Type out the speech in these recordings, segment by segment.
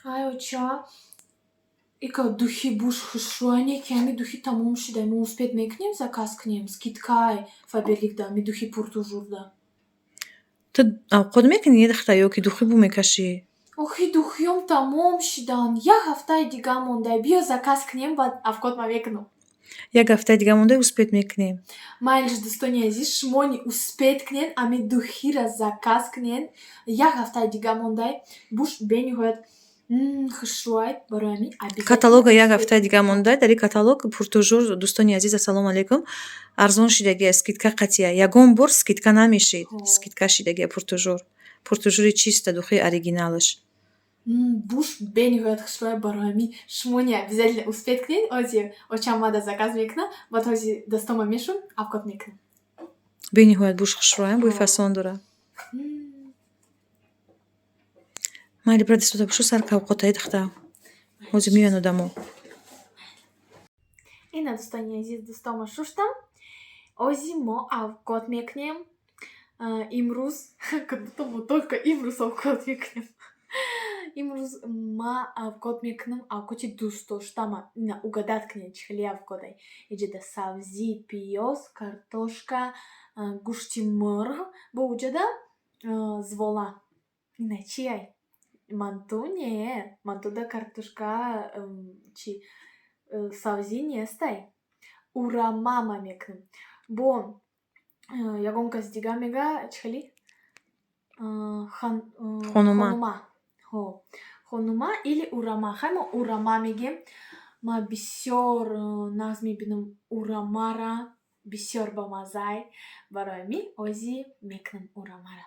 Айоча, ика духи буш хушруане, ки ами духи тамом шида. Мы успеть мекнем заказ кнем, скидкай Фаберлик да, ами духи пуртужур да. Ту авқот мекунӣ дахта ё ки духӣ бумекашӣ? Охи духиём тамом шидан. Як ҳафтаи дига монда. Биё заказ кунем, баъд авқот ма мекунам. Як ҳафтаи дига монда успет мекунем. Майлиш дӯстони азиз, шумони успет кунен, ами духира заказ кунен. Як ҳафтаи дига монда. Буш бениҳоят хушрӯайт барои ами обязательно. Каталога як ҳафтаи дига монда. Дар ин каталог пуртужур дӯстони азиз ассалому алайкум. Арзон шидагия, скидка қатъия. Ягон бор скидка намешид. Скидка шидагия пуртужур. Пуртужури чиста, духи оригиналаш. Буш бениҳоят хушрӯайт барои ами шумони обязательно успет кунен. Ози очамада заказ мекунам, баъд ози дастома мешум, авқот мекунам. Бениҳоят буш хушрӯайт, бӯи фасон дорад. Майли бира дистода бушу сар авқотаи дахта. Ози миёну дамо. Ина дӯстони азиз, дӯстома шуштам. Ози мо авқот мекунем. Имрӯз как-будто мо только имрӯз авқот мекунем. Имрӯз ма авқот мекунам, авқоти дӯстдоштама. Ина угадат кунед чӣ хели авқотай. Иҷода сабзӣ, пиёз, картошка, гӯшти мурғ бо вуҷуда звола. Ина чияй? Манту не. Мантуда картошка чи сабзӣ нестай. Урама ма мекунам. Бо ягон кас дига мега чӣ хели? Хонума. Хонума или урама. Хай мо урама мегем. Ма бисёр нағз мебинам урамара. Бисёр бамаззай. Барои ами ози мекунам урамара.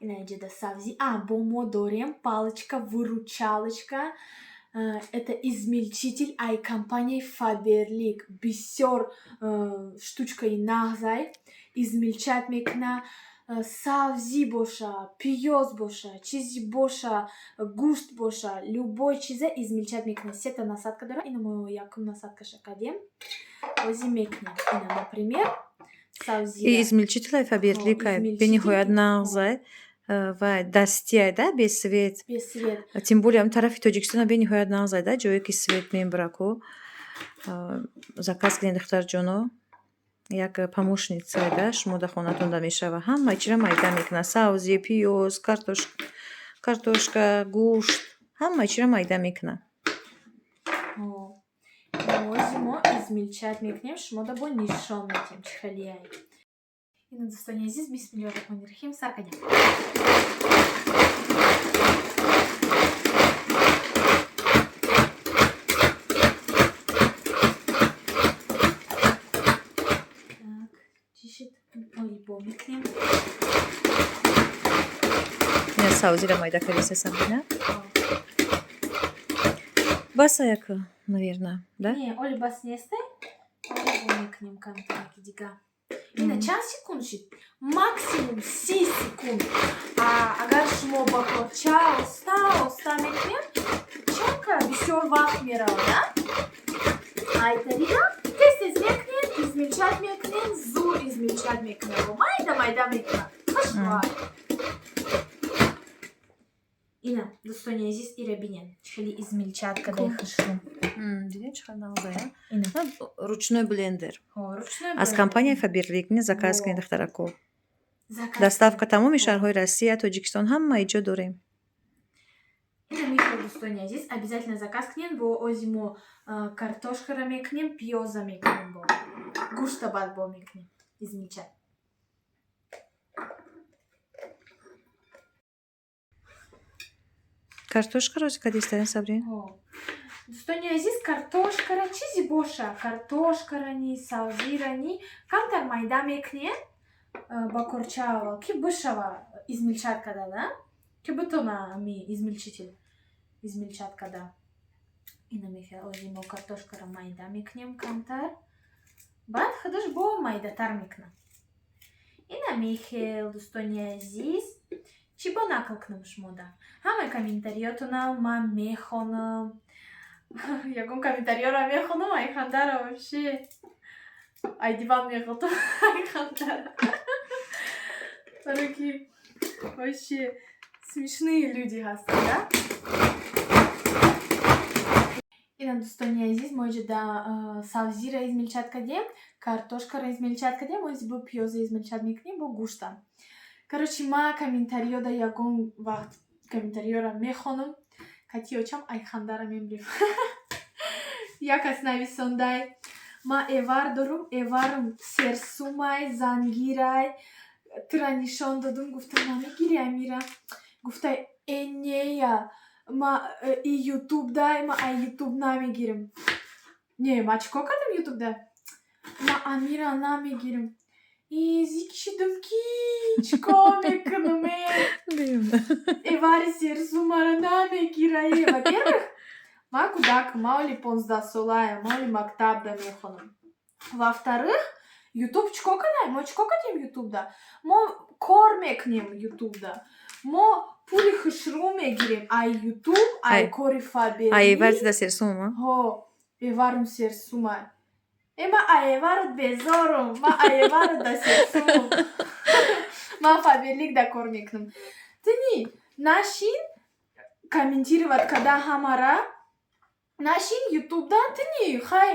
Ина иҷода сабзӣ. Бо мо дорем палочка-выручалочка. Это измельчитель ай компанияи Фаберлик. Бисёр штучкаи нағзай. Измельчат мекуна. Сабзӣ боша, пиёз боша, чизи боша, гӯшт боша, любой чизе измельчат мекуна. Сета насадка дорад. Ина мо якум насадкаша кардем. Ози мекунем. Ина, например, сабзӣ. Измельчитель Фаберликай бениҳоят нағзай ва дастияй да без свет. Без свет. Тим более ам тарафи Тоҷикистона бениҳоят нағзай да, ҷое ки свет мебара ку. Заказ кунед духтарҷоно. Як помощницай да шумо да хонатонда мешава. Ҳамаи чиро майда мекуна. Сабзӣ, пиёз, картошка, гӯшт. Ҳамаи чиро майда мекуна. Ози мо измельчат мекунем. Шумо да бо нишон медиҳем чӣ хели ай. Ина дӯстони азиз, бисмиллоҳи роҳмони роҳим сар кардем. Олибо мекунем. Ина сабзира майда кардем сабзина. Баса як, наверное, да? Не, оли бас нестай. Олибо мекунем камтаки дига. Ина чанд секунд шид? Максимум 30 секунд. Агар шумо ба корча оста мекунем, чака бисёр вақт меравад, да? Ай тариқа тез мекунем, измельчат мекунем, зуд измельчат мекунем. Майда мекунем. Хушрӯай. Ина дӯстони азиз, ира бинен чӣ хели измельчат кардаи хушрӯ. Дидем чӣ хел нағзая? Ина Ручной блендер. ручной Аз компанияи Фаберлик заказ кунед духтарако. Доставка тамоми шаҳрҳои Россия, Тоҷикистон ҳамаи ҷо дорем. Ина мехоҳ дӯстони азиз, обязательно заказ кунед. Бо ози мо картошкара мекунем, пиёза мекунем, бо гӯшта баъд бо мекунем измельчат. Картошкаро кади истарен сабри? Дӯстони азиз, картошкара чизи боша. Картошкарани, сабзирани камтар майда мекунем ба корчаава, ки бишава измельчат карда, да? Ки битона ами измельчитель измельчат карда. Ина мехел ози мо картошкара майда мекунем камтар. Баъд худаш бо майдатар мекунам. Ина мехел дӯстони азиз. Чӣ бо нақл кунам шумода? Ҳамаи комментариётонам ман мехонам. Ягон комментариёро мехонам, ай хандара вообще. Ай диван мехотам, ай хандара. Бароки вообще смешные люди ҳастанд, да? ина дӯстони азиз, мо инҷода сабзиро измелчат кардем, картошкаро измелчат кардем, мо изи бо пиёзро измелчат мекунем бо гӯшта. Короче, ман комментариёда ягон вақт комментариёро мехонам. Катиёчам ай хандара мемрем. Як кас нависондай: ман эвар дорум, эварам серсумай, зангирай. Тура нишон додум, гуфтам намегири амира? Гуфтай нея, ман и ютуб дай, ман ай ютуб намегирам. Не, ман чӣ кор кардам ютубда? Ман амира намегирам. Зи кишидам ки чӣ кор мекунам? Эвари серсумаро намегирай. Во-первых, ман кӯдакам, ман оли 15 солаям, ман оли мактабда мехонам. Во-вторых, ютуб чӣ кор кардем? Мо чӣ кор кардем ютубда? Мо кор мекунем ютубда. Мо пули хушрӯ мегирем. Ай ютуб, ай кори фабелӣ. Ай эвар да серсума? Ҳо, эварам серсума. Ман ай эварат безорум. Ман ай эварат да серсумам. Ман фабелик да кор мекунам. Тини нашин комментировать кардан ҳамара. Нашин ютубда тини хай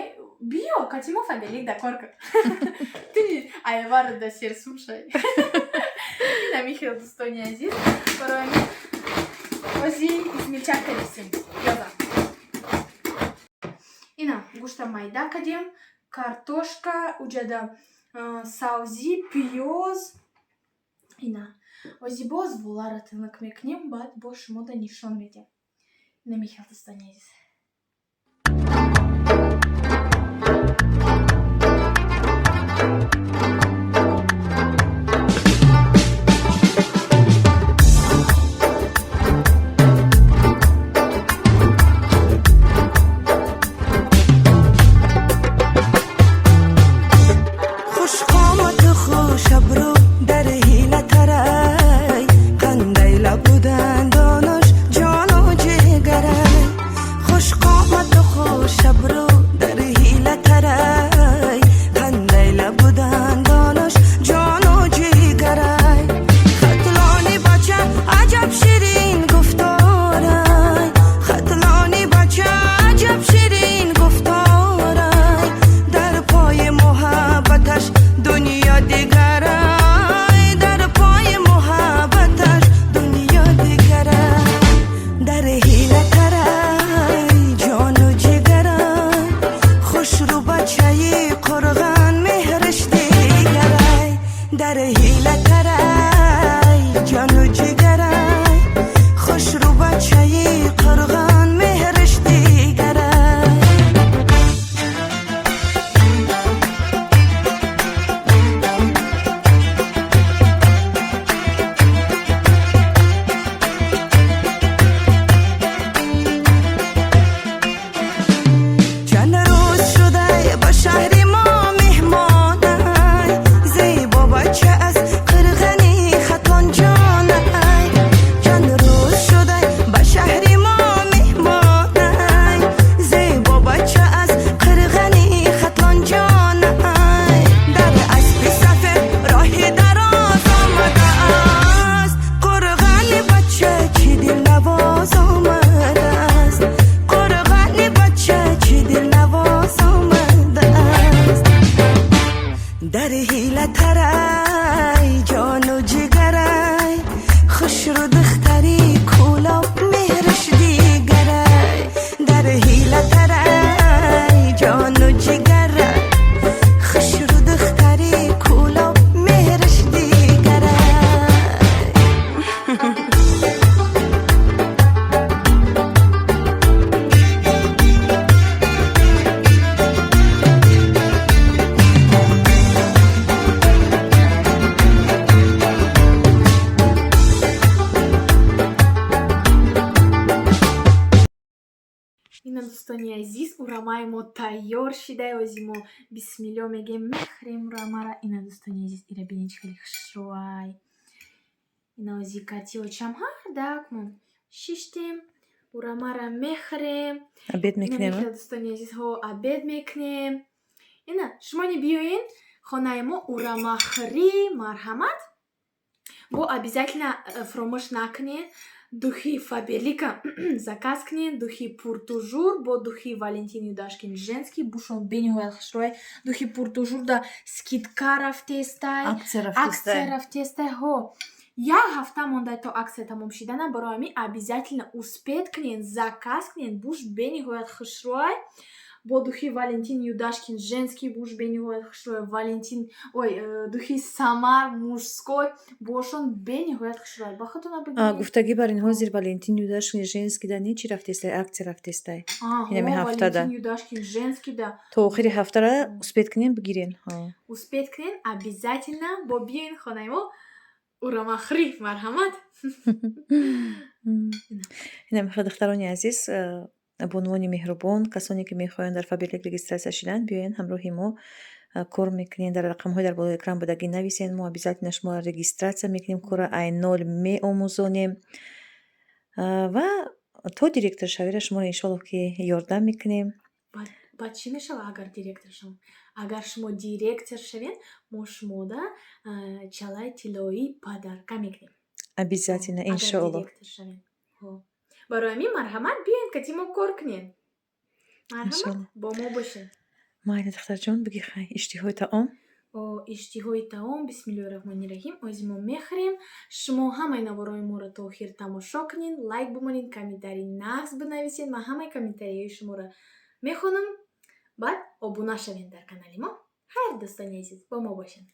биё, кати мо фабелик да кор кар. Тини ай эварат да серсум шай. Ина михел дӯстони азиз, барои ман ози измелчат кардем. Ёза. Ина гӯшта майда кардем, картошка, уҷада сабзи, пиёз. Ина ози боз воларо тинак мекунем, баъд боз шумода нишон медем. Ина михел дӯстони азиз. Ина дӯстони азиз, урамаи мо тайёр шуда. Ози мо бисмилло мегем, мехӯрем урамаро. Ина дӯстони азиз, ира бинед чӣ хеле хушрӯай. Ина ози катиёчам ҳардак мо шиштем. Урамаро мехӯрем. Обед мекунем. Ина дӯстони азиз, ҳо обед мекунем. Ина шумо ни биёед хонаи мо урамахӯрӣ, марҳамат. Бо обязательно фромӯш накунед духи Фаберлика заказ кунед, духи Пуртужур бо духи Валентин Юдашкин женский бушон бениҳоят хушрӯй. Духи Пуртужур да скидка рафтестай, акция рафтестай. Ҳо як ҳафта мондай то акция тамом шидана. Барои ҳамин обязательно успед кунед, заказ кунед, буш бениҳоят хушрӯй. Бо духи Валентин Юдашкин женский буш бениҳоят хушрӯй. Валентин духи Самар мужской бошон бениҳоят хушрӯй. Ба худтон бигӯед. гуфтагӣ бар ин ҳозир Валентин Юдашкин женский да не чӣ рафтестай, акция рафтестай. Инами ҳафтада. Валентин Юдашкин женский да. То охири ҳафтара успед кунем бигирен. Успед кунед обязательно бо биёин хонаи мо. Урамахри марҳамат. инами духтарони азиз, бонувони меҳрубон, касоне ки мехоҳанд дар Фаберлик регистратсия шиданд, биёед ҳамроҳи мо кор мекунем. Дар рақамҳои дар болои экран будагӣ нависен. Мо обязательно шуморо регистратсия мекунем, кора айнол меомӯзонем ва то директор шавира шуморо иншоллоҳ ки ёрдам мекунем. Баъд чӣ мешавад агар директор шавам? Агар шумо директор шавед, мо шумода чалаи тиллои падарка мекунем. Обязательно, иншоллоҳ. Барои ҳамин марҳамат биёед ки мо кор кунем. Марҳамат бо мо бошед. Майли духтарҷон, бигӣ хай иштиҳои таом. иштиҳои таом бисмиллоҳи роҳмони роҳим ози мо мехӯрем. Шумо ҳамаи навораҳои моро то охир тамошо кунед, лайк бимонед, комментарий нағз бинависед. Ман ҳамаи комментарияҳои шуморо мехонам. баъд обуна шавед дар канали мо. Хайр дӯстони азиз, бо мо бошед.